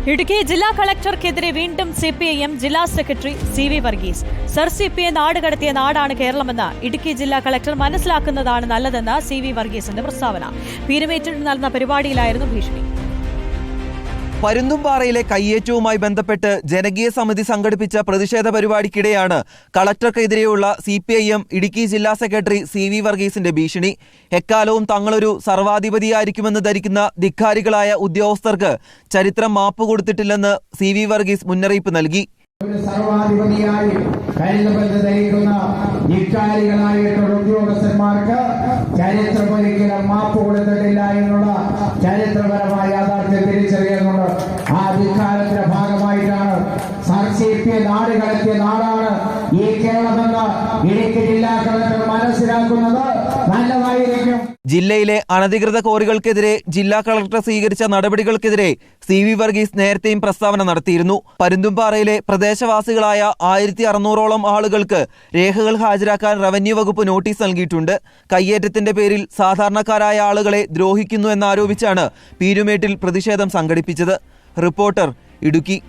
ഇടുക്കി ജില്ലാ കളക്ടർക്കെതിരെ വീണ്ടും സിപിഐഎം ജില്ലാ secretary CV Varghese. Sir CPI നാടുകടത്തിയ നാടാണ് കേരളമെന്ന് ഇടുക്കി ജില്ലാ കളക്ടർ മനസ്സിലാക്കുന്നതാണ് നല്ലതെന്ന് CV വർഗീസിന്റെ പ്രസ്താവന. പീരുമേട്ടിൽ നടന്ന പരിപാടിയിലായിരുന്നു ഭീഷണി. പരുന്തുംപാറയിലെ കയ്യേറ്റവുമായി ബന്ധപ്പെട്ട് ജനകീയ സമിതി സംഘടിപ്പിച്ച പ്രതിഷേധ പരിപാടിക്കിടെയാണ് കളക്ടർക്കെതിരെയുള്ള CPIM ഇടുക്കി ജില്ലാ സെക്രട്ടറി CV വർഗീസിന്റെ ഭീഷണി. എക്കാലവും തങ്ങളൊരു സർവാധിപതിയായിരിക്കുമെന്ന് ധിക്കുന്ന ധിക്കാരികളായ ഉദ്യോഗസ്ഥർക്ക് ചരിത്രം മാപ്പ് കൊടുത്തിട്ടില്ലെന്ന് CV വർഗീസ് മുന്നറിയിപ്പ് നൽകി. സർവാധിപതിയായി കരുതബദ്ധതയിക്കുന്ന ധിക്കാരികളായിട്ടുള്ള ഉദ്യോഗസ്ഥന്മാർക്ക് ചരിത്രമൊരിക്കലും മാപ്പ് കൊടുത്തിട്ടില്ല എന്നുള്ള ചരിത്രപരമായ യാഥാർത്ഥ്യം തിരിച്ചറിയുന്നുണ്ട്. ആ ധിക്കാരത്തിന്റെ ഭാഗമായിട്ടാണ് സർ CPI നാട് കടത്തിയ നാടാണ് ഈ കേരളമെന്ന് ഇടുക്കി ജില്ലാ കളക്ടർ മനസ്സിലാക്കുന്നത് നല്ലതായിരിക്കും. ജില്ലയിലെ അനധികൃത കോറികൾക്കെതിരെ ജില്ലാ കളക്ടർ സ്വീകരിച്ച നടപടികൾക്കെതിരെ CV വർഗീസ് നേരത്തെയും പ്രസ്താവന നടത്തിയിരുന്നു. പരുന്തുംപാറയിലെ പ്രദേശവാസികളായ 1600ഓളം ആളുകൾക്ക് രേഖകൾ ഹാജരാക്കാൻ റവന്യൂ വകുപ്പ് നോട്ടീസ് നൽകിയിട്ടുണ്ട്. കയ്യേറ്റത്തിന്റെ പേരിൽ സാധാരണക്കാരായ ആളുകളെ ദ്രോഹിക്കുന്നു എന്നാരോപിച്ചാണ് പീരുമേട്ടിൽ പ്രതിഷേധം സംഘടിപ്പിച്ചത്. റിപ്പോർട്ടർ, ഇടുക്കി.